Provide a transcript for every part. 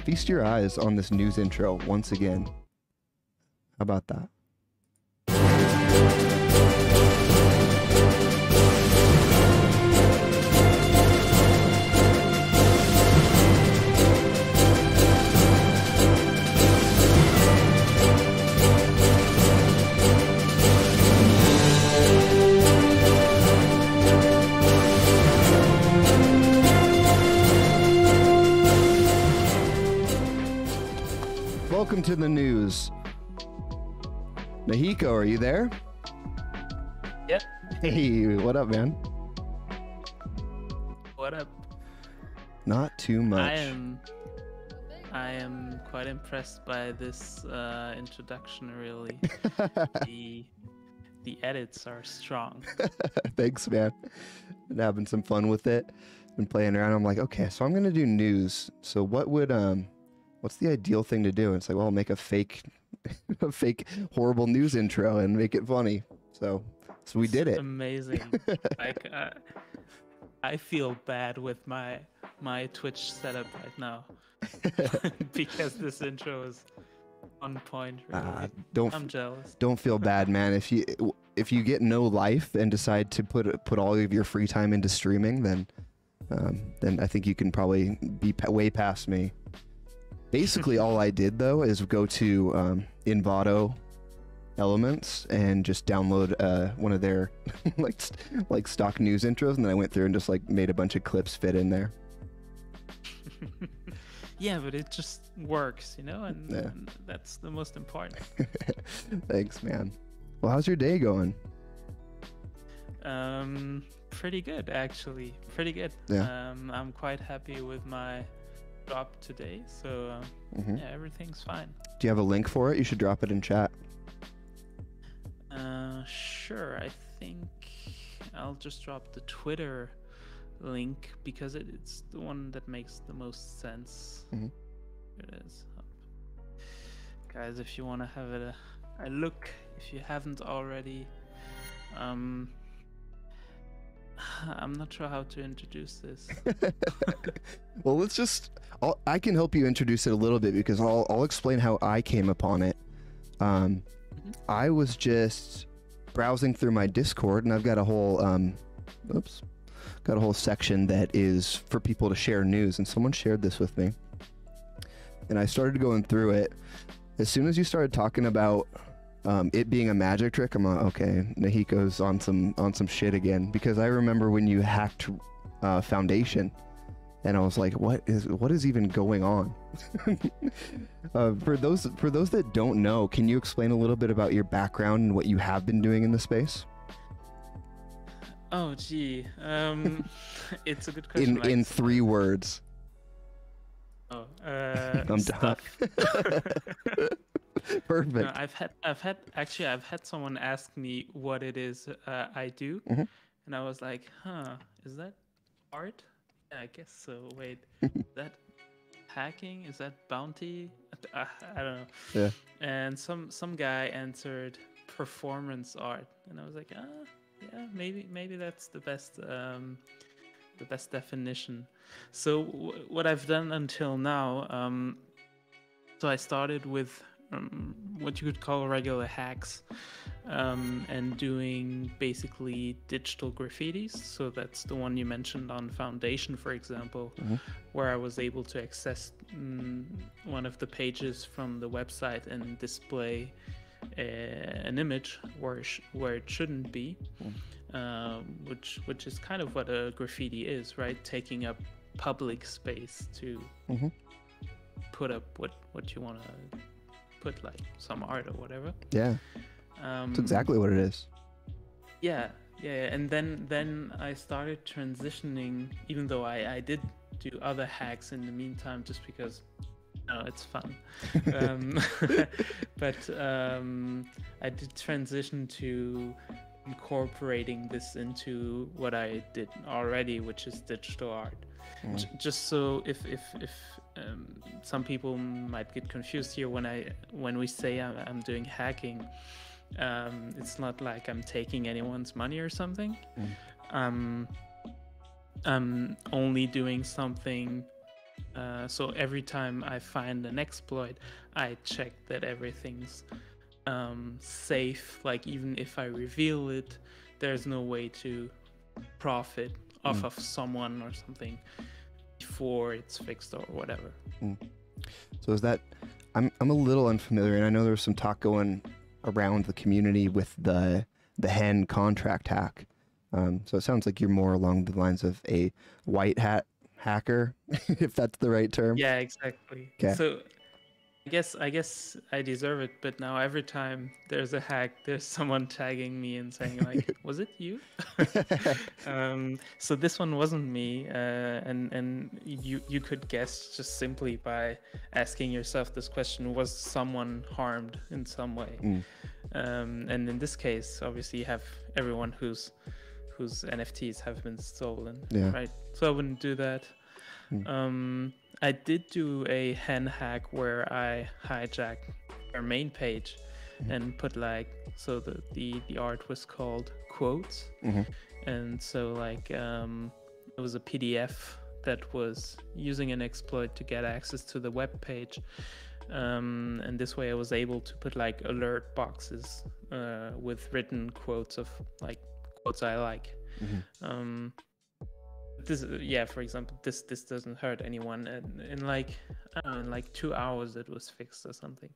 Feast your eyes on this news intro once again. How about that? Welcome to the news. Nahiko, are you there? Yep. Hey, what up, man? What up? Not too much. I am quite impressed by this introduction, really. The edits are strong. Thanks, man. Been having some fun with it. Been playing around. I'm like, okay, so I'm gonna do news. So what would what's the ideal thing to do? And it's like, well, I'll make a fake horrible news intro and make it funny. So we did it. Amazing. Like I feel bad with my Twitch setup right now because this intro is on point. Really. I'm jealous. Don't feel bad, man. If you get no life and decide to put all of your free time into streaming, then I think you can probably be way past me. Basically, all I did though is go to Envato Elements and just download one of their like stock news intros, and then I went through and just like made a bunch of clips fit in there. Yeah, but it just works, you know, and that's the most important. Thanks, man. Well, how's your day going? Pretty good, actually. Pretty good. Yeah. I'm quite happy with my drop today, so yeah, everything's fine. Do you have a link for it? You should drop it in chat. Sure. I think I'll just drop the Twitter link because it's the one that makes the most sense. Here it is. Guys, if you want to have it a look, if you haven't already, I'm not sure how to introduce this. Well, I can help you introduce it a little bit because I'll explain how I came upon it. I was just browsing through my Discord, and I've got a whole section that is for people to share news, and someone shared this with me. And I started going through it. As soon as you started talking about it being a magic trick, I'm like, okay, Nahiko's on some shit again, because I remember when you hacked Foundation, and I was like, what is even going on? For those that don't know, can you explain a little bit about your background and what you have been doing in the space? Oh, gee, it's a good question. In 3 words. Oh, I'm done. Perfect. No, I've had someone ask me what it is I do, and I was like, is that art? Yeah, I guess so. Wait, is that hacking? Is that bounty? I don't know. Yeah. And some guy answered performance art, and I was like, yeah, maybe that's the best definition. So what I've done until now, so I started with what you could call regular hacks, and doing basically digital graffitis. So that's the one you mentioned on Foundation, for example, where I was able to access one of the pages from the website and display an image where it shouldn't be, which is kind of what a graffiti is, right? Taking up public space to put up what you want to put, like some art or whatever. Yeah, that's exactly what it is. Yeah, and then I started transitioning, even though I did do other hacks in the meantime, just because it's fun. But I did transition to incorporating this into what I did already, which is digital art. Just so if some people might get confused here when we say I'm doing hacking, it's not like I'm taking anyone's money or something. I'm only doing something So every time I find an exploit, I check that everything's safe. Like even if I reveal it, there's no way to profit off of someone or something before it's fixed or whatever. So is that, I'm a little unfamiliar, and I know there's some talk going around the community with the hen contract hack. So it sounds like you're more along the lines of a white hat hacker, if that's the right term. Yeah, exactly. Okay. So I guess I deserve it, but now every time there's a hack, there's someone tagging me and saying like, "Was it you?" So this one wasn't me, and you could guess just simply by asking yourself this question: was someone harmed in some way? And in this case, obviously, you have everyone whose NFTs have been stolen, right? So I wouldn't do that. I did do a hen hack where I hijacked their main page and put like, so the art was called quotes, and so like it was a PDF that was using an exploit to get access to the web page, and this way I was able to put like alert boxes with written quotes of like quotes I like. This, for example, this doesn't hurt anyone, and in like, I don't know, in like 2 hours it was fixed or something.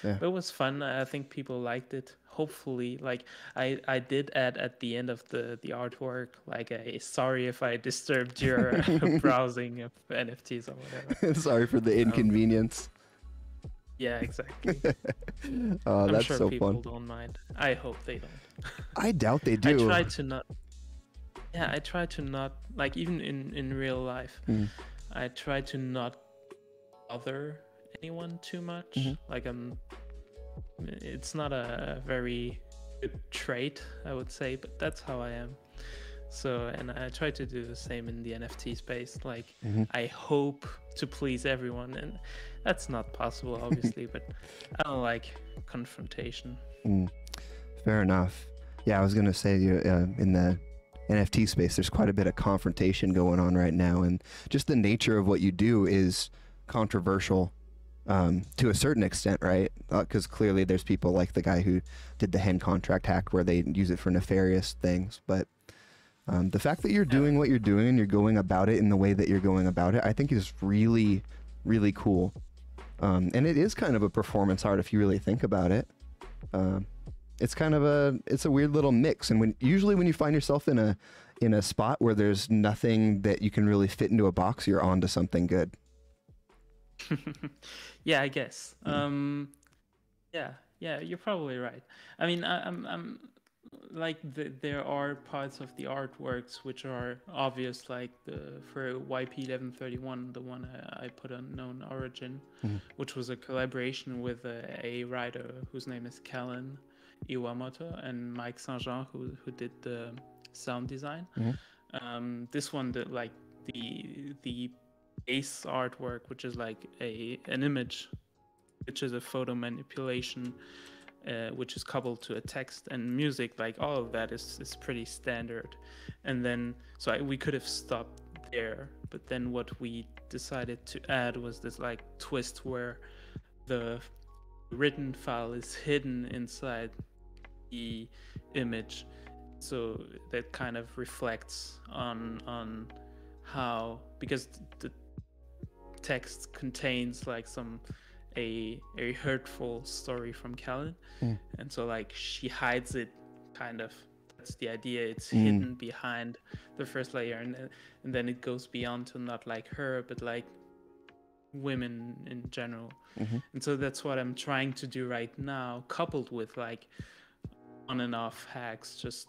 But it was fun. I think people liked it. Hopefully, like I did add at the end of the artwork like a sorry if I disturbed your browsing of NFTs or whatever. Sorry for the inconvenience. Yeah, exactly. Oh, I'm that's sure so people fun. don't mind. I hope they don't. I doubt they do. I try to not. Yeah, I try to not, like, even in real life, I try to not bother anyone too much. Like, it's not a very good trait, I would say, but that's how I am. So, and I try to do the same in the NFT space. Like, I hope to please everyone, and that's not possible, obviously, but I don't like confrontation. Fair enough. Yeah, I was gonna say in the NFT space, there's quite a bit of confrontation going on right now, and just the nature of what you do is controversial to a certain extent, right? Because clearly there's people like the guy who did the hen contract hack where they use it for nefarious things, but the fact that you're doing what you're doing and you're going about it in the way that you're going about it, I think is really, really cool. And it is kind of a performance art if you really think about it. It's kind of it's a weird little mix, and usually when you find yourself in a spot where there's nothing that you can really fit into a box, you're onto something good. Yeah, I guess. Yeah, you're probably right. I mean, I'm like there are parts of the artworks which are obvious, like for YP1131, the one I put Unknown Origin, which was a collaboration with a writer whose name is Callan Iwamoto and Mike Saint-Jean, who did the sound design. This one, like the base artwork, which is like an image, which is a photo manipulation, which is coupled to a text and music, like all of that is pretty standard. And then so we could have stopped there, but then what we decided to add was this like twist where the written file is hidden inside the image, so that kind of reflects on how, because the text contains like a hurtful story from Callan, and so like she hides it, kind of. That's the idea. It's hidden behind the first layer, and then it goes beyond to not like her, but like women in general. And so that's what I'm trying to do right now, coupled with like on and off hacks, just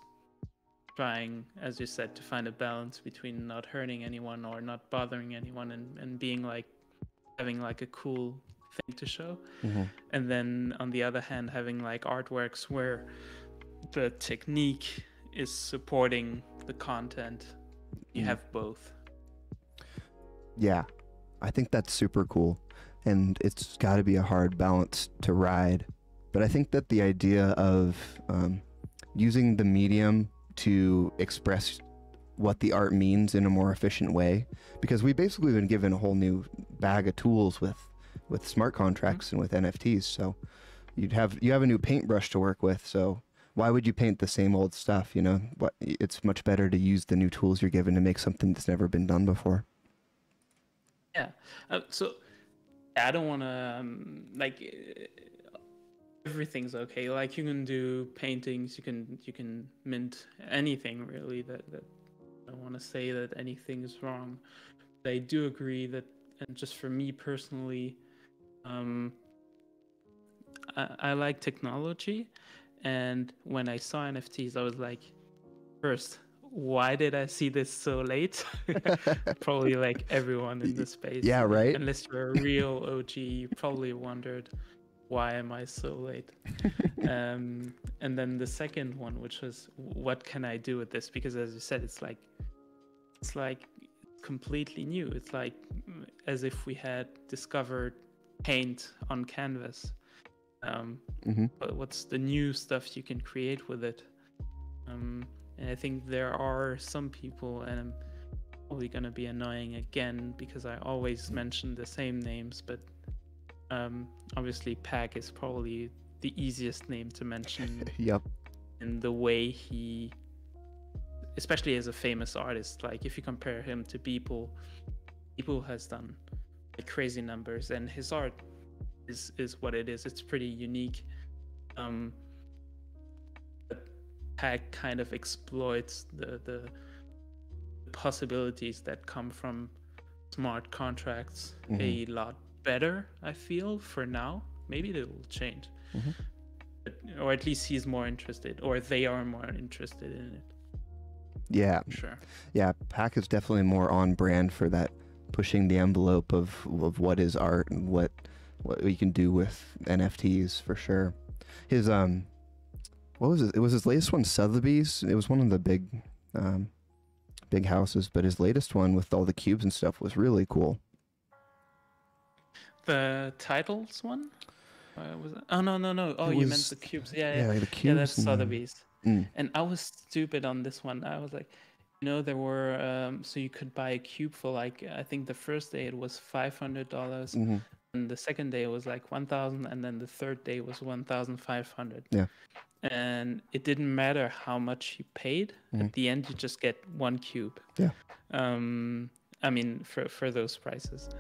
trying, as you said, to find a balance between not hurting anyone or not bothering anyone, and being like having like a cool thing to show. And then on the other hand, having like artworks where the technique is supporting the content. You have both. Yeah, I think that's super cool, and it's got to be a hard balance to ride. But I think that the idea of using the medium to express what the art means in a more efficient way, because we basically been given a whole new bag of tools with smart contracts and with NFTs. So you have a new paintbrush to work with. So why would you paint the same old stuff? You know, what, it's much better to use the new tools you're given to make something that's never been done before. Yeah. So I don't want to everything's okay. Like you can do paintings, you can mint anything really. That I don't want to say that anything is wrong. But I do agree that, and just for me personally, I like technology, and when I saw NFTs, I was like, first, why did I see this so late? Probably like everyone in the space. Yeah, right. Unless you're a real OG, you probably wondered, why am I so late? And then the second one, which was, what can I do with this? Because as you said, it's like completely new. It's like as if we had discovered paint on canvas. But what's the new stuff you can create with it? And I think there are some people, and I'm probably gonna be annoying again because I always mention the same names, but obviously Pack is probably the easiest name to mention. Yep. In the way he, especially as a famous artist, like if you compare him to Beeple has done like crazy numbers, and his art is what it is. It's pretty unique. But Pack kind of exploits the possibilities that come from smart contracts a lot better, I feel, for now. Maybe it will change. But, or at least he's more interested, or they are more interested in it. Yeah. Sure. Yeah, Pack is definitely more on brand for that, pushing the envelope of what is art and what we can do with NFTs for sure. His what was it? It was his latest one, Sotheby's. It was one of the big houses, but his latest one with all the cubes and stuff was really cool. The titles one? Was it? Oh no! Oh, you meant the cubes? Yeah. The cubes. Yeah, that's Sotheby's. And I was stupid on this one. I was like, there were so you could buy a cube for like, I think the first day it was $500, and the second day it was like 1,000, and then the third day was 1,500. Yeah. And it didn't matter how much you paid. At the end, you just get one cube. Yeah. I mean, for those prices.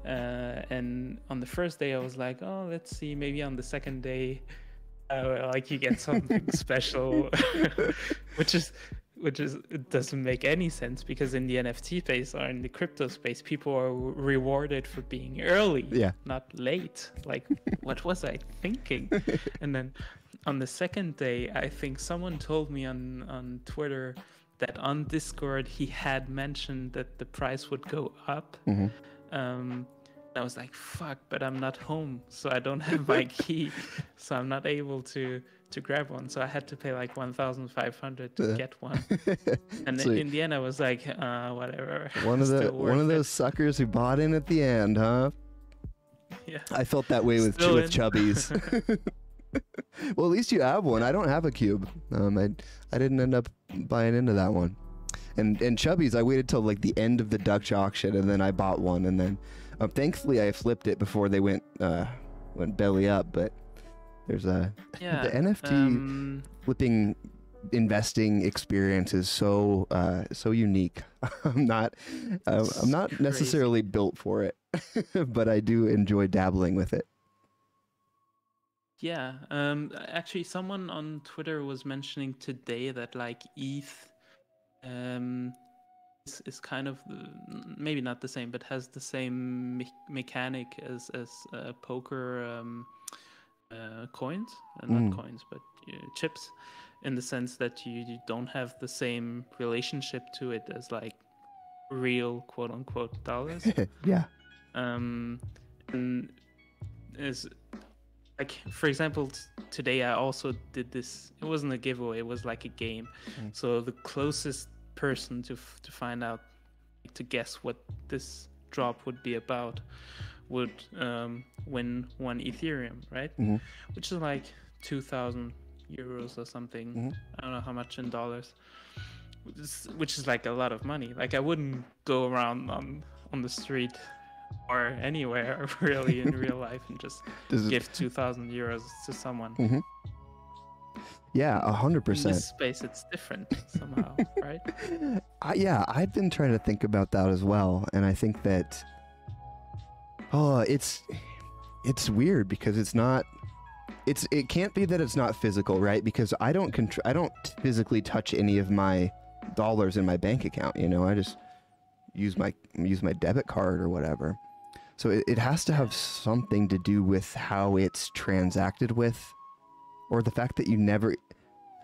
And on the first day, I was like, oh, let's see. Maybe on the second day, like you get something special, which it doesn't make any sense, because in the NFT space or in the crypto space, people are rewarded for being early, not late. Like, what was I thinking? And then on the second day, I think someone told me on Twitter that on Discord he had mentioned that the price would go up. I was like, fuck, but I'm not home, so I don't have my key, so I'm not able to grab one. So I had to pay like 1,500 to get one. And so in the end, I was like, whatever. One of those suckers who bought in at the end, huh? Yeah. I felt that way with Chubbies. Well, at least you have one. I don't have a cube. I didn't end up buying into that one. And Chubbies, I waited till like the end of the Dutch auction, and then I bought one, and then thankfully I flipped it before they went belly up. But there's the NFT flipping investing experience is so unique. I'm not necessarily built for it, but I do enjoy dabbling with it. Yeah. Actually, someone on Twitter was mentioning today that like ETH is kind of maybe not the same, but has the same mechanic as poker coins, not coins, but chips, in the sense that you don't have the same relationship to it as like real quote unquote dollars. Yeah. And is like, for example, today I also did this. It wasn't a giveaway, it was like a game. So the closest person to find out, to guess what this drop would be about, would win 1 Ethereum, right? Which is like 2,000 euros or something. I don't know how much in dollars. which is like a lot of money. Like I wouldn't go around on the street or anywhere really in real life and just give 2,000 euros to someone. Mm-hmm. Yeah, In 100%. this space, it's different somehow, right? Yeah, I've been trying to think about that as well, and I think that it's weird because it can't be that it's not physical, right? Because I don't physically touch any of my dollars in my bank account, you know. I just use my debit card or whatever. So it has to have something to do with how it's transacted with, or the fact that you never,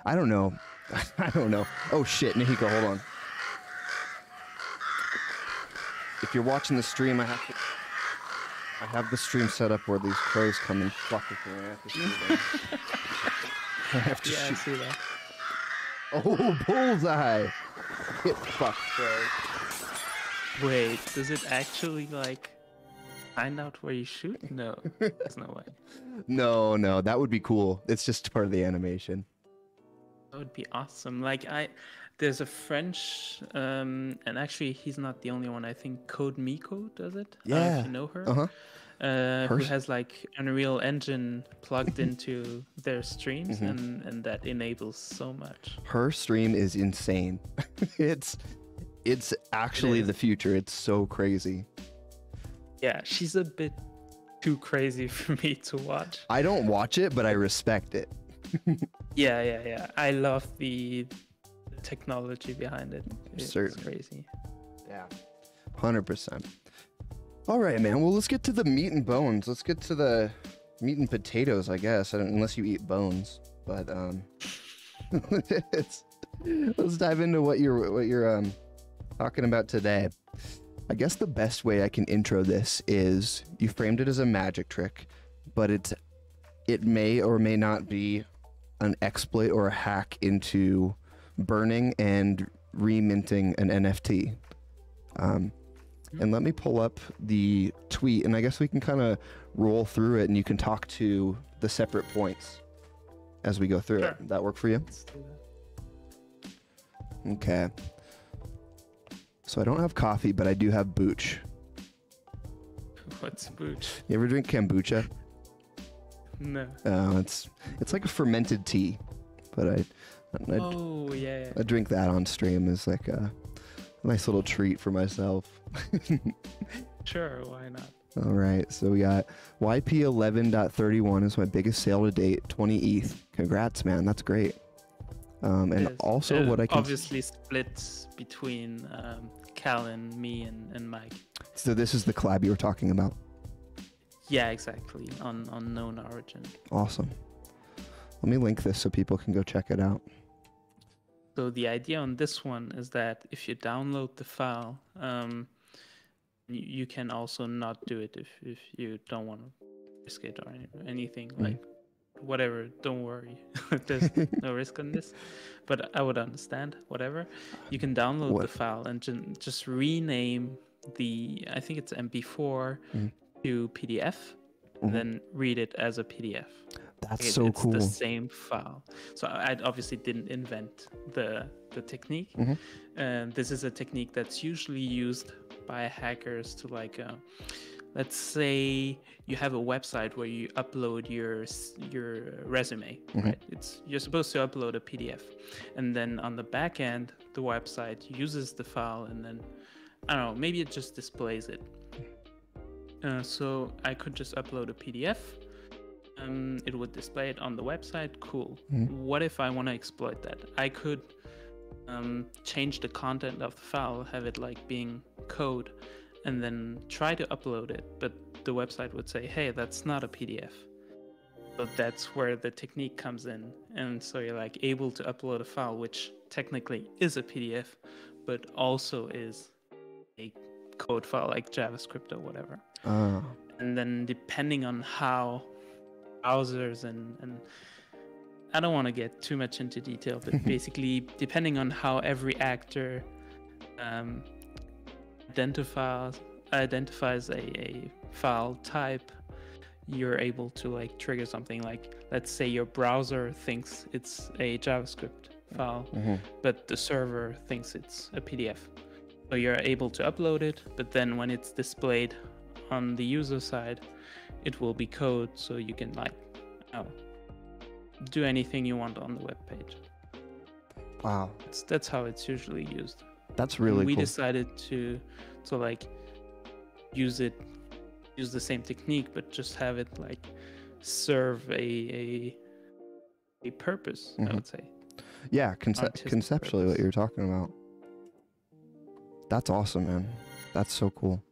I don't know. I don't know. Oh shit, Nahiko, hold on. If you're watching the stream, I have the stream set up where these crows come and fuck with me. I have to shoot. I see that. Oh, bullseye! Get fucked, crow. Wait, does it actually like find out where you shoot? No, there's no way. No, that would be cool. It's just part of the animation. That would be awesome. Like there's a French, and actually he's not the only one. I think Code Miko does it. Yeah. If you know her. Uh-huh. Who has like Unreal Engine plugged into their streams, and that enables so much. Her stream is insane. It's actually the future. It's so crazy. Yeah, she's a bit too crazy for me to watch. I don't watch it, but I respect it. Yeah. I love the technology behind it. It's Certainly. Crazy. Yeah. 100%. All right, man. Well, let's get to the meat and bones. Let's get to the meat and potatoes, I guess. Unless you eat bones, but let's dive into what you're talking about today. I guess the best way I can intro this is you framed it as a magic trick, but it may or may not be an exploit or a hack into burning and reminting an NFT. And let me pull up the tweet, and I guess we can kind of roll through it, and you can talk to the separate points as we go through it. Does that work for you? Let's do that. Okay. So I don't have coffee, but I do have booch. What's booch? You ever drink kombucha? No. It's like a fermented tea, but I drink that on stream as like a nice little treat for myself. Sure, why not? All right, so we got YP11.31 is my biggest sale to date, 20 ETH. Congrats, man, that's great. And also what I can obviously splits between Callan, me, and Mike. So this is the collab you were talking about. Yeah, exactly. On known origin. Awesome. Let me link this so people can go check it out. So the idea on this one is that if you download the file, you can also not do it if you don't want to risk it or anything. Like whatever, don't worry. There's no risk on this. But I would understand, whatever. You can download the file and just rename I think it's MP4 to PDF, and then read it as a PDF. That's so cool. It's the same file. So I obviously didn't invent the technique. This is a technique that's usually used by hackers to like, let's say you have a website where you upload your resume, right? You're supposed to upload a PDF, and then on the back end, the website uses the file, and then I don't know, maybe it just displays it. So I could just upload a PDF. It would display it on the website. Cool. What if I want to exploit that? I could change the content of the file, have it like being code, and then try to upload it. But the website would say, hey, that's not a PDF. So that's where the technique comes in. And so you're like able to upload a file, which technically is a PDF, but also is a code file like JavaScript or whatever. And then depending on how browsers and I don't want to get too much into detail, but basically depending on how every actor identifies a file type, you're able to like trigger something. Like let's say your browser thinks it's a JavaScript file, Mhm. but the server thinks it's a PDF. So you're able to upload it, but then when it's displayed on the user side, it will be code, so you can like do anything you want on the web page. Wow, That's how it's usually used. that's really We cool. decided to like use the same technique, but just have it like serve a purpose. I Mhm. would say. Yeah, Artistic conceptually, what purpose. you're talking about. That's awesome, man. That's so cool.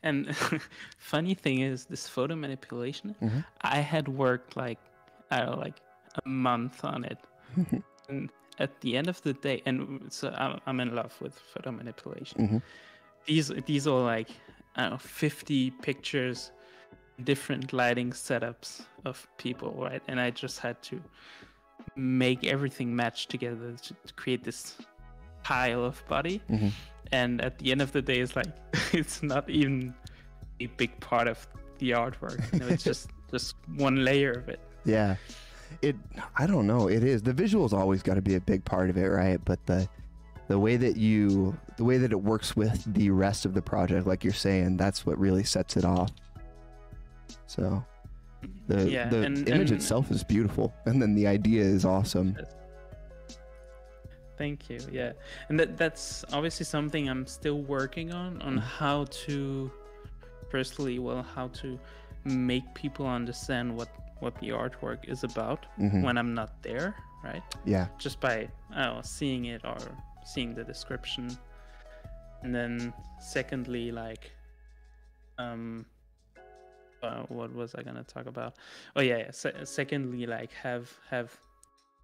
And funny thing is, this photo manipulation, Mhm. I had worked like I don't know, like a month on it, and at the end of the day, and so I'm in love with photo manipulation. Mhm. These are like I don't know, 50 pictures, different lighting setups of people, right? And I just had to make everything match together to create this pile of body. Mhm. And at the end of the day, it's like it's not even a big part of the artwork. You know, it's just one layer of it. Yeah. I don't know. It is. The visual's always got to be a big part of it, right? But the way that it works with the rest of the project, like you're saying, that's what really sets it off. So the image itself is beautiful, and then the idea is awesome. Thank you. Yeah, and that's obviously something I'm still working on how to, firstly, how to make people understand what the artwork is about when I'm not there, right? Yeah. Just by seeing it or seeing the description, and then secondly, like, what was I gonna talk about? Oh yeah. Secondly, like have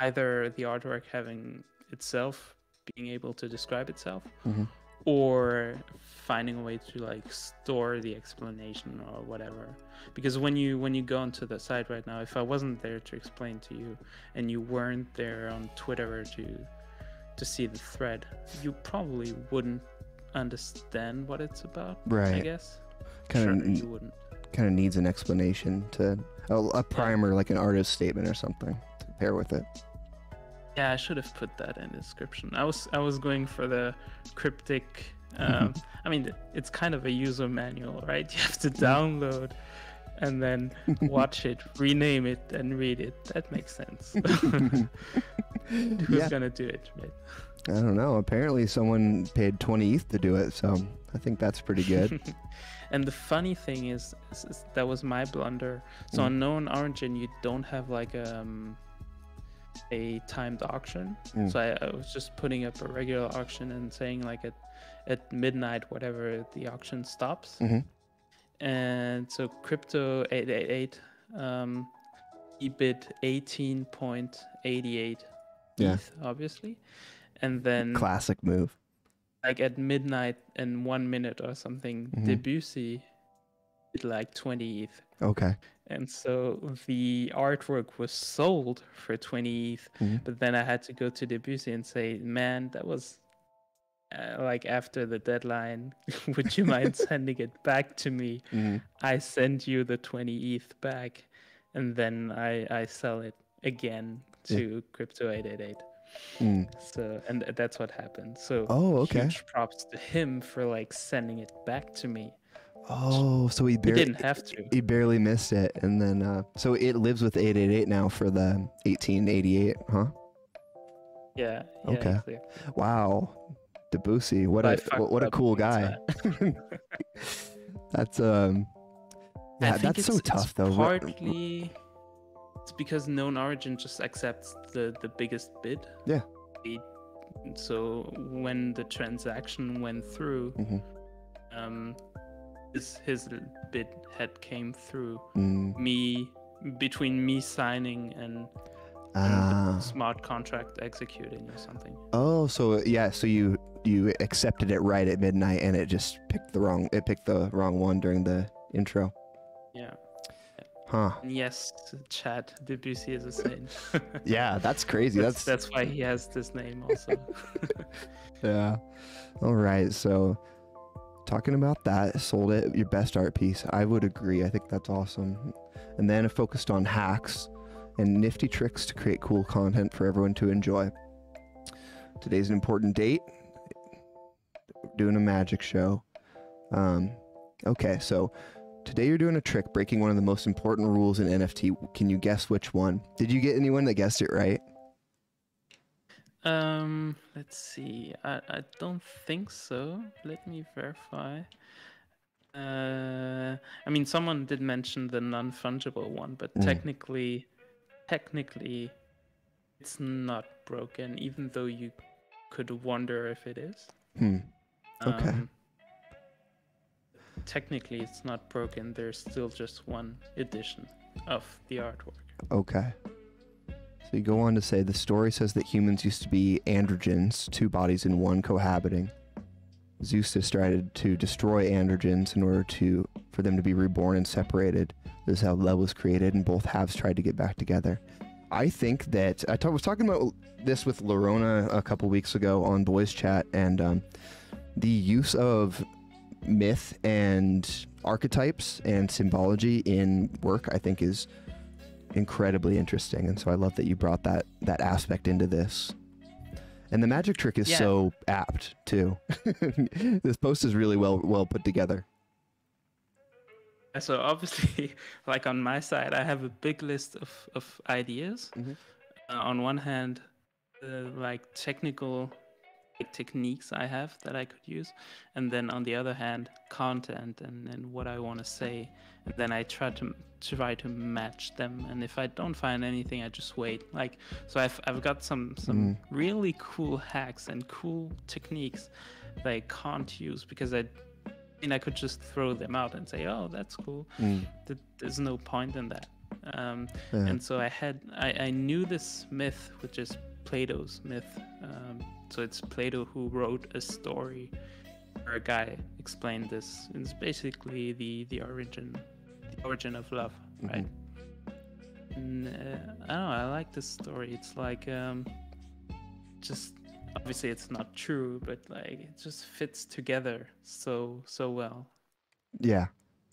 either the artwork having itself being able to describe itself, or finding a way to like store the explanation or whatever. Because when you go onto the site right now, if I wasn't there to explain to you and you weren't there on Twitter to see the thread, you probably wouldn't understand what it's about. Right. I guess. You wouldn't. Kind of needs an explanation to a primer, like an artist statement or something to pair with it. Yeah, I should have put that in the description. I was going for the cryptic. I mean, it's kind of a user manual, right? You have to download and then watch it, rename it, and read it. That makes sense. Who's gonna do it, right? I don't know. Apparently, someone paid 20 ETH to do it, so I think that's pretty good. And the funny thing is that was my blunder. So on Known Origin, you don't have like a timed auction. So I was just putting up a regular auction and saying like at midnight, whatever, the auction stops. And so Crypto 888, he bid 18.88 ETH, obviously, and then classic move. Like at midnight and 1 minute or something, Debussy did like 20 ETH. Okay. And so the artwork was sold for 20 ETH, but then I had to go to Debussy and say, man, that was like after the deadline. Would you mind sending it back to me? I send you the 20 ETH back, and then I sell it again to Crypto 888. So, and that's what happened. So huge props to him for like sending it back to me. Oh, so he didn't have to. He barely missed it, and then so it lives with 888 now for the 1888, huh? Yeah. Okay. Exactly. Wow, Debussy, what a cool guy. That's that's so tough though. Partly, it's because Known Origin just accepts the biggest bid. Yeah. So when the transaction went through, his bid had came through between me signing and the smart contract executing or something. Oh, so yeah, so you accepted it right at midnight, and it just picked the wrong one during the intro. Yeah. Huh. And yes, chat, Debussy is a saint. Yeah, that's crazy. That's why he has this name also. Yeah. All right. So talking about that, sold it, your best art piece. I would agree. I think that's awesome. And then it focused on hacks. and nifty tricks to create cool content for everyone to enjoy. Today's an important date. We're doing a magic show. Okay, so today you're doing a trick breaking one of the most important rules in NFT. Can you guess which one? Did you get anyone that guessed it right? Let's see. I don't think so. Let me verify. I mean, someone did mention the non-fungible one, but technically, it's not broken, even though you could wonder if it is. Okay. Technically, it's not broken. There's still just one edition of the artwork. Okay. So you go on to say the story says that humans used to be androgens, two bodies in one cohabiting. Zeus decided to destroy androgens in order for them to be reborn and separated. This is how love was created, and both halves tried to get back together. I think that I was talking about this with Lorona a couple weeks ago on Boys Chat, and the use of myth and archetypes and symbology in work, I think, is incredibly interesting, and so I love that you brought that aspect into this. And the magic trick is so apt too. This post is really well put together. So obviously, like on my side, I have a big list of ideas. On one hand, like technical techniques I have that I could use, and then on the other hand, content and what I want to say, and then I try to match them. And if I don't find anything, I just wait. Like, so I've got some really cool hacks and cool techniques that I can't use because I could just throw them out and say, oh, that's cool. There's no point in that. And so I knew this myth, which is Plato's myth. So it's Plato who wrote a story where a guy explained this. It's basically the origin of love, right? And, I don't know, I like this story. It's like just obviously it's not true, but like it just fits together so well. Yeah,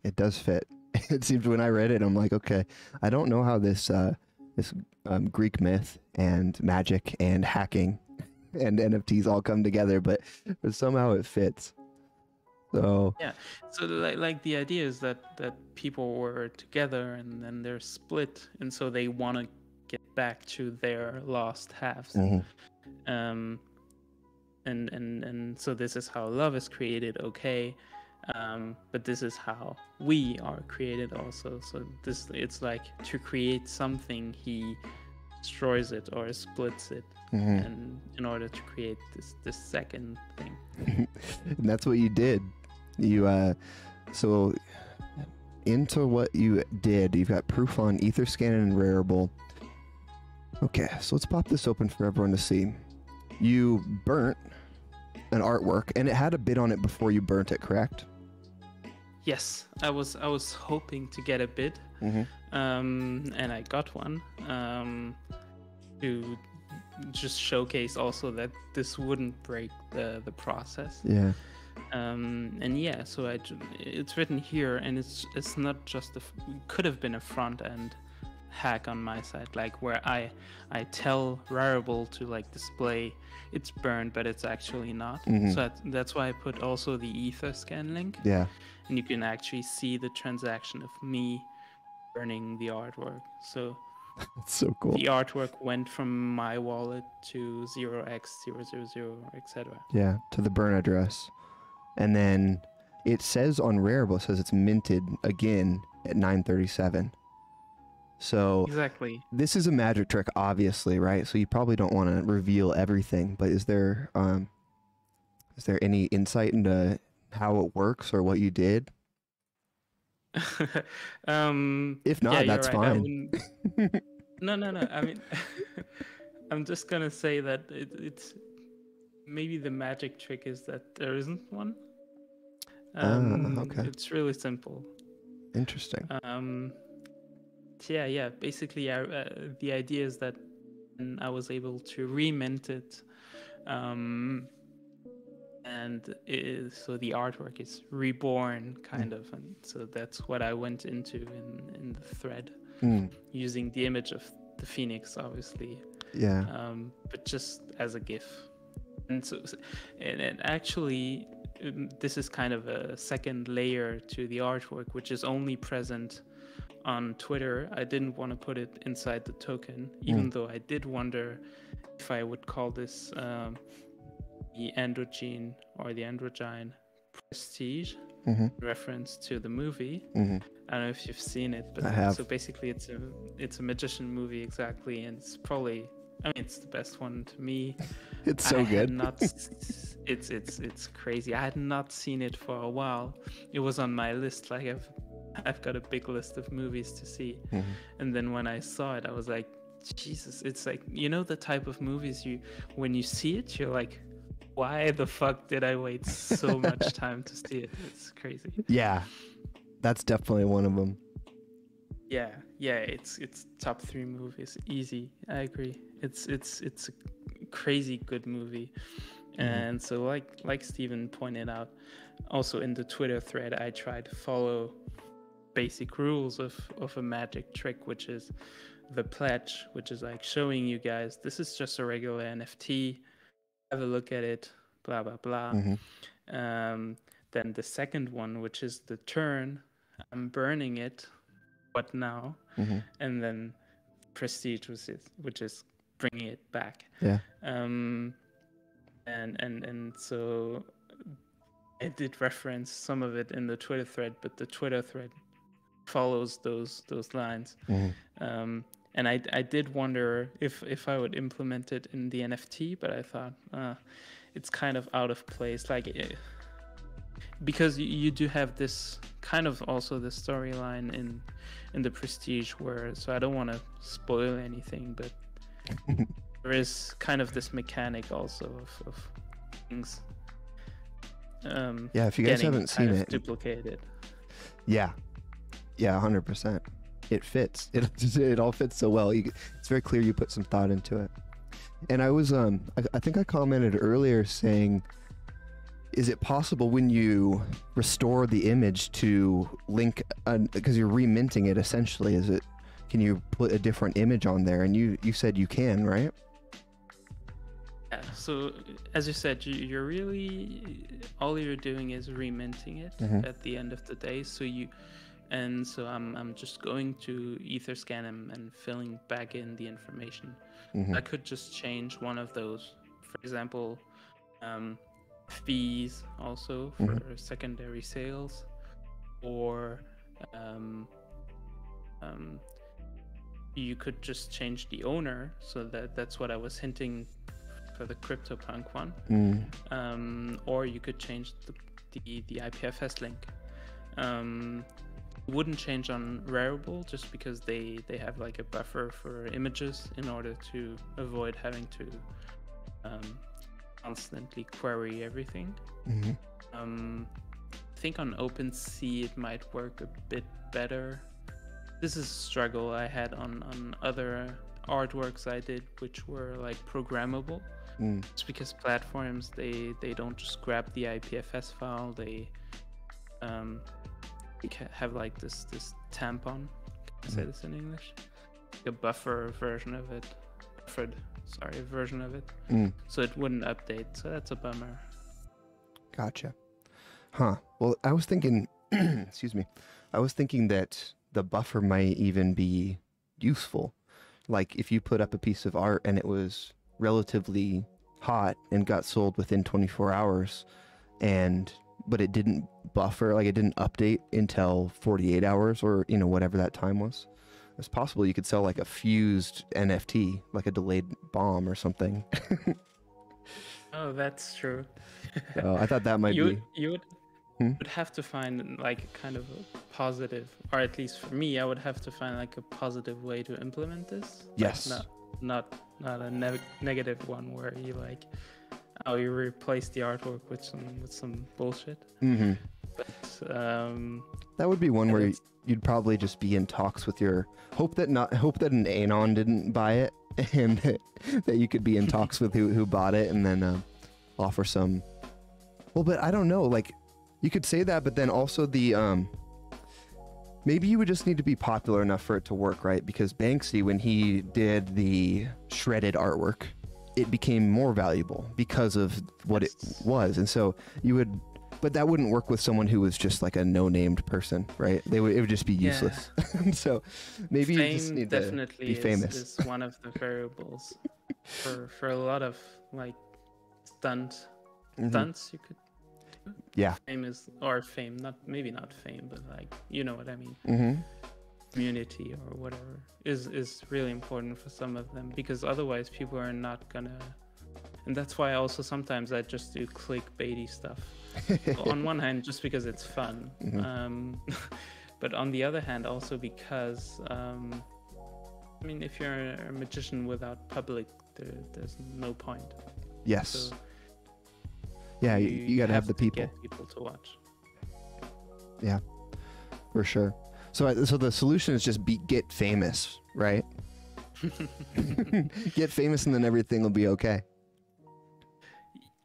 it does fit. It seems when I read it, I'm like, okay, I don't know how this Greek myth and magic and hacking and NFTs all come together, but somehow it fits. So yeah, so like the idea is that people were together and then they're split, and so they want to get back to their lost halves. And so this is how love is created, okay, but this is how we are created also. So it's like to create something, he destroys it or splits it, and in order to create this second thing. And that's what you did. You so into what you did, you've got proof on Etherscan and Rarible. Okay, so let's pop this open for everyone to see. You burnt an artwork, and it had a bid on it before you burnt it, correct? Yes, I was hoping to get a bid, and I got one to just showcase also that this wouldn't break the process. Yeah. And yeah, so it's written here, and it's not just could have been a front end hack on my side, like where I tell Rarible to like display it's burned, but it's actually not. So that's why I put also the Etherscan link. Yeah. And you can actually see the transaction of me burning the artwork. So it's so cool. The artwork went from my wallet to 0x000, etc. Yeah, to the burn address. And then it says on Rarible, it says it's minted again at 9:37. So exactly, this is a magic trick, obviously, right? So you probably don't want to reveal everything, but is there any insight into how it works or what you did? If not, that's right. fine. No. I mean, I'm just gonna say that it's maybe the magic trick is that there isn't one. Okay. It's really simple. Interesting. Yeah. Basically, the idea is that I was able to remint it, and so the artwork is reborn, kind of, and so that's what I went into in the thread, using the image of the Phoenix, obviously, Yeah. but just as a GIF. And so, and actually, this is kind of a second layer to the artwork, which is only present on Twitter. I didn't want to put it inside the token, even though I did wonder if I would call this the androgyne or the androgyne prestige, reference to the movie. I don't know if you've seen it, but I have. so basically it's a magician movie, exactly, and it's probably, I mean, it's the best one to me. It's so good. It's crazy. I had not seen it for a while. It was on my list. Like I've got a big list of movies to see, and then when I saw it, I was like, Jesus! It's like, you know, the type of movies when you see it, you're like, why the fuck did I wait so much time to see it? It's crazy. Yeah, that's definitely one of them. Yeah, it's top 3 movies, easy. I agree. It's a crazy good movie, and so like Steven pointed out, also in the Twitter thread, I tried to follow basic rules of a magic trick, which is the pledge, which is like showing you guys this is just a regular NFT. Have a look at it, blah blah blah. Then the second one, which is the turn, I'm burning it. What now? And then prestige, which is bringing it back. Yeah. And so I did reference some of it in the Twitter thread, but the Twitter thread follows those lines. And I did wonder if I would implement it in the NFT, but I thought it's kind of out of place, like because you do have this kind of also the storyline in the prestige, where, so I don't want to spoil anything, but there is kind of this mechanic also of things. Yeah, if you guys haven't seen it, duplicated. Yeah, 100%. It fits. It all fits so well. It's very clear you put some thought into it. And I was I think I commented earlier saying, is it possible when you restore the image to link, because you're reminting it essentially, can you put a different image on there? And you said you can, right? Yeah, so as you said, you're really, all you're doing is reminting it at the end of the day. So I'm just going to Etherscan and filling back in the information. I could just change one of those, for example, fees also for secondary sales, or you could just change the owner. So that's what I was hinting for the CryptoPunk one. Or you could change the IPFS link. Wouldn't change on Rarible, just because they have like a buffer for images in order to avoid having to constantly query everything. I think on OpenSea it might work a bit better. This is a struggle I had on other artworks I did, which were like programmable. It's because platforms, they don't just grab the IPFS file, they have like this tampon, can I say this in English? A buffer version of it, version of it. So it wouldn't update, so that's a bummer. Gotcha. Huh. Well, I was thinking, excuse me, I was thinking that the buffer might even be useful. Like if you put up a piece of art and it was relatively hot and got sold within 24 hours, but it didn't buffer, like it didn't update until 48 hours or, whatever that time was. It's possible you could sell like a fused NFT, like a delayed bomb or something. Oh, that's true. I thought that might be. You would have to find like kind of a positive, or at least for me, I would have to find like a positive way to implement this. Yes. Like not a negative one where you like, oh, you replace the artwork with some bullshit. But that would be one where you'd probably just be in talks with your hope that an anon didn't buy it, and that you could be in talks with who bought it, and then offer some. Well, but I don't know. Like, you could say that, but then also Maybe you would just need to be popular enough for it to work, right? Because Banksy, when he did the shredded artwork, it became more valuable because of what it was. And so you would, but that wouldn't work with someone who was just like a no-named person, right? It would just be useless. So maybe you just need to be famous. Is one of the variables for a lot of like stunts you could. Yeah. Fame, maybe not fame, but like, you know what I mean. Community or whatever is really important for some of them, because otherwise people are not gonna. And that's why also sometimes I just do clickbaity stuff. On one hand, just because it's fun, but on the other hand, also because I mean, if you're a magician without public, there's no point. Yes. So yeah, you gotta have the people. Get people to watch. Yeah, for sure. So the solution is just get famous, right? Get famous, and then everything will be okay.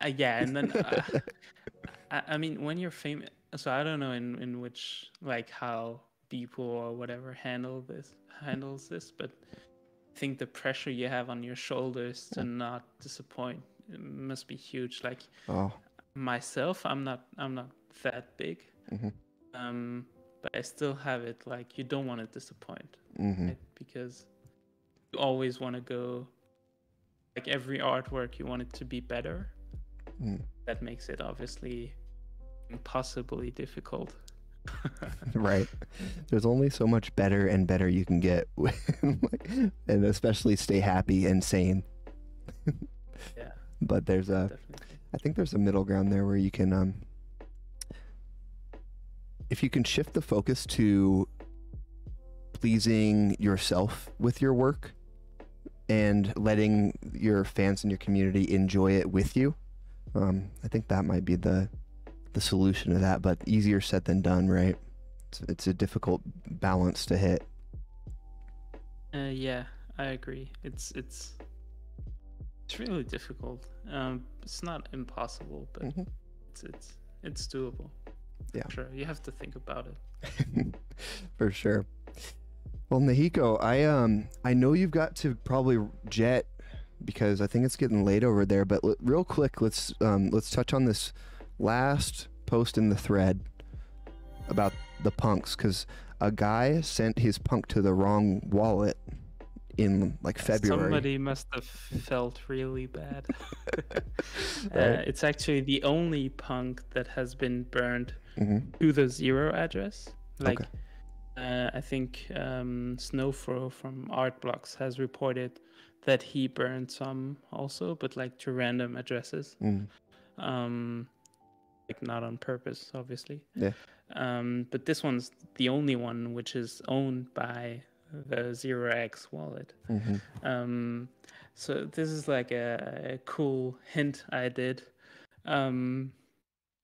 Yeah, and then I mean, when you're famous, so I don't know in which, like, how people or whatever handles this, but I think the pressure you have on your shoulders to not disappoint must be huge. Like, myself, I'm not that big, but I still have it. Like, you don't want to disappoint, right? Because you always want to go. Like, every artwork, you want it to be better. That makes it obviously impossibly difficult. Right. There's only so much better and better you can get, and especially stay happy and sane. Yeah. But there's I think there's a middle ground there where you can, if you can shift the focus to pleasing yourself with your work and letting your fans and your community enjoy it with you. I think that might be the solution to that, but easier said than done, right? It's a difficult balance to hit. Yeah, I agree. It's really difficult. It's not impossible, but it's doable. Yeah, sure. You have to think about it. For sure. Well, Nahiko, I know you've got to probably jet, because I think it's getting late over there, but real quick, let's touch on this last post in the thread about the punks, because a guy sent his punk to the wrong wallet in like February. Somebody must have felt really bad. Right? It's actually the only punk that has been burned to the 0 address. Like, I think Snowfro from Art Blocks has reported that he burned some also, but like to random addresses. Like, not on purpose, obviously. Yeah. But this one's the only one which is owned by the 0x wallet. So this is like a cool hint I did.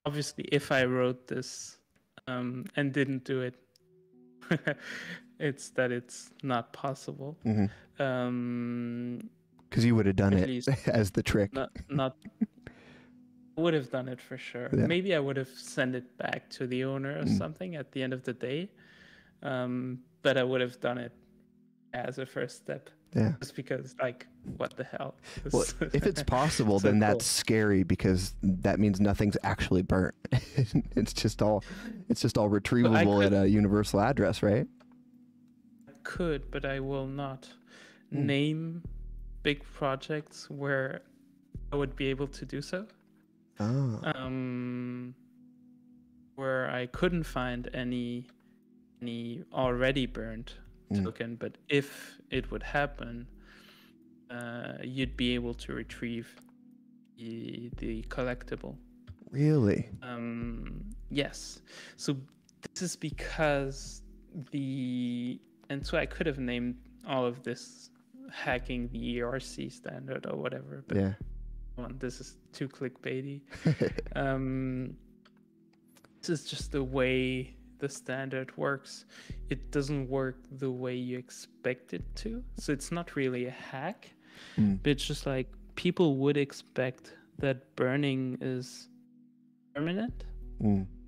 Obviously, if I wrote this and didn't do it, it's not possible. Because you would have done it as the trick. Not I would have done it for sure. Yeah. Maybe I would have sent it back to the owner or something at the end of the day. But I would have done it as a first step. Yeah. Just because, like, what the hell? Well, if it's possible, So then cool. that's scary, because that means nothing's actually burnt. It's just all retrievable at a universal address, right? I could, but I will not name big projects where I would be able to do so. Where I couldn't find any already burned token, but if it would happen, you'd be able to retrieve the collectible. Really? Yes. So this is because and so I could have named all of this hacking the ERC standard or whatever, but yeah. This is too clickbaity. This is just the way the standard works. It doesn't work the way you expect it to. So it's not really a hack, but it's just like people would expect that burning is permanent.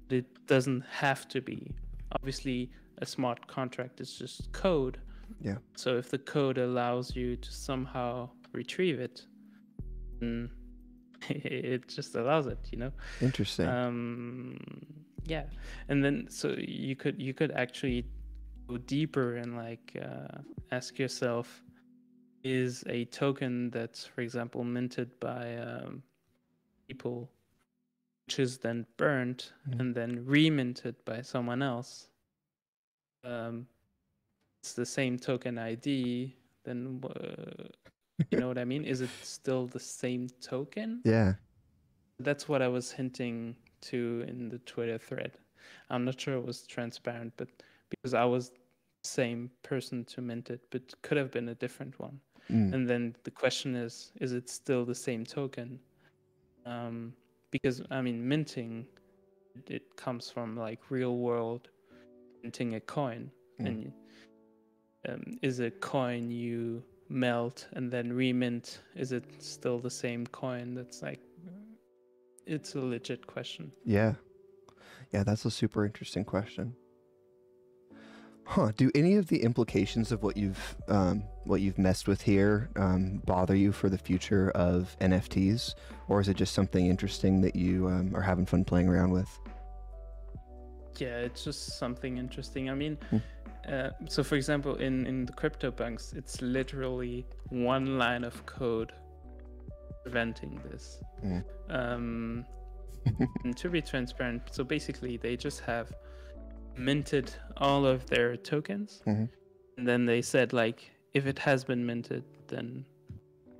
It doesn't have to be. Obviously, a smart contract is just code. Yeah. So if the code allows you to somehow retrieve it, then it just allows it, you know. Interesting. Yeah, and then so you could actually go deeper and like ask yourself, is a token that's, for example, minted by people, which is then burned and then reminted by someone else, it's the same token ID, then you know what I mean? Is it still the same token? Yeah. That's what I was hinting to in the Twitter thread. I'm not sure it was transparent, but because I was the same person to mint it, but could have been a different one. And then the question is it still the same token? Because I mean, minting, it comes from like real world minting a coin, and is a coin you melt and then remint, is it still the same coin? That's like, it's a legit question. Yeah. Yeah, that's a super interesting question. Huh? Do any of the implications of what you've messed with here bother you for the future of NFTs, or is it just something interesting that you are having fun playing around with? Yeah, it's just something interesting. I mean, so for example, in the CryptoPunks, it's literally one line of code preventing this. And to be transparent, so basically they just have minted all of their tokens, and then they said like, if it has been minted, then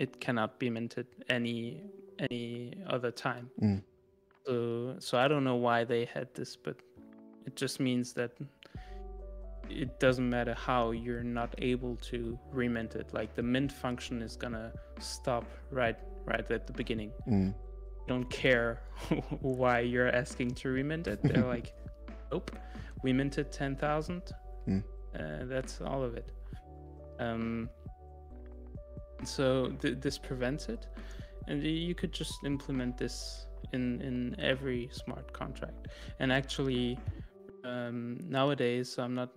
it cannot be minted any other time. So I don't know why they had this, but it just means that it doesn't matter how, you're not able to remint it. Like the mint function is gonna stop right at the beginning. Don't care why you're asking to remint it. They're like, nope, we minted 10,000. That's all of it. So this prevents it, and you could just implement this in every smart contract. And actually, nowadays, I'm not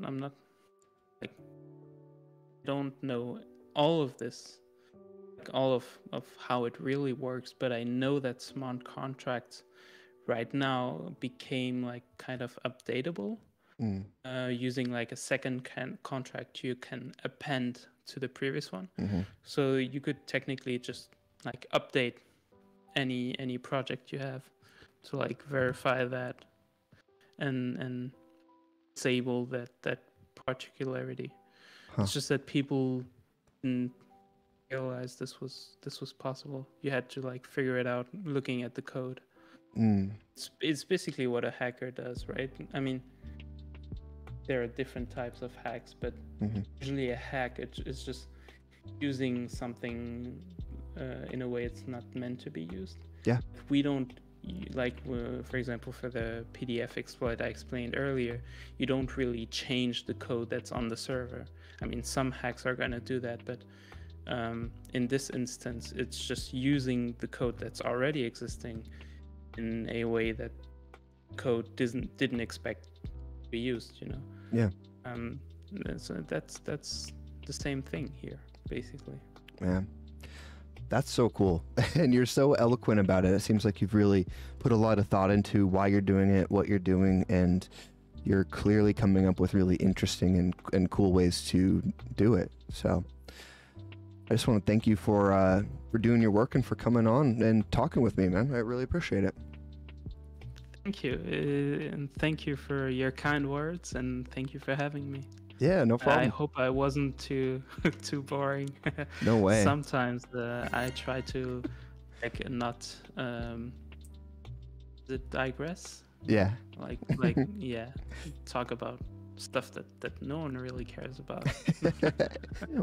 like, don't know all of this, like all of how it really works, but I know that smart contracts right now became like kind of updatable, using like a second contract you can append to the previous one. So you could technically just like update any project you have to like verify that and disable that particularity. It's just that people didn't realize this was possible. You had to like figure it out looking at the code. It's basically what a hacker does, right? I mean, there are different types of hacks, but usually a hack it's just using something in a way it's not meant to be used. Yeah. We don't, like, for example, for the PDF exploit I explained earlier, you don't really change the code that's on the server. I mean, some hacks are going to do that, but in this instance, it's just using the code that's already existing in a way that code didn't expect to be used, you know? Yeah. So that's the same thing here, basically. Yeah. That's so cool. And you're so eloquent about it. It seems like you've really put a lot of thought into why you're doing it, what you're doing, and you're clearly coming up with really interesting and cool ways to do it. So I just want to thank you for doing your work and for coming on and talking with me, man. I really appreciate it. Thank you. And thank you for your kind words, and thank you for having me. Yeah, no problem. I hope I wasn't too boring. No way. Sometimes I try to like not digress. Yeah. Like yeah, talk about stuff that no one really cares about.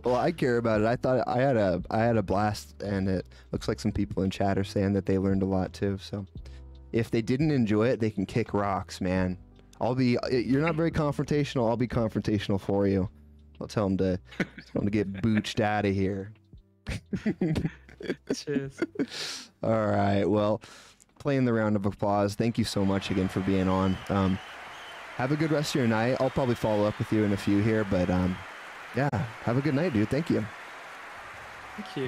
Well, I care about it. I thought I had a blast, and it looks like some people in chat are saying that they learned a lot too. So if they didn't enjoy it, they can kick rocks, man. You're not very confrontational. I'll be confrontational for you. I'll tell them to get booched out of here. Cheers. All right. Well, playing the round of applause. Thank you so much again for being on. Have a good rest of your night. I'll probably follow up with you in a few here, but yeah, have a good night, dude. Thank you. Thank you.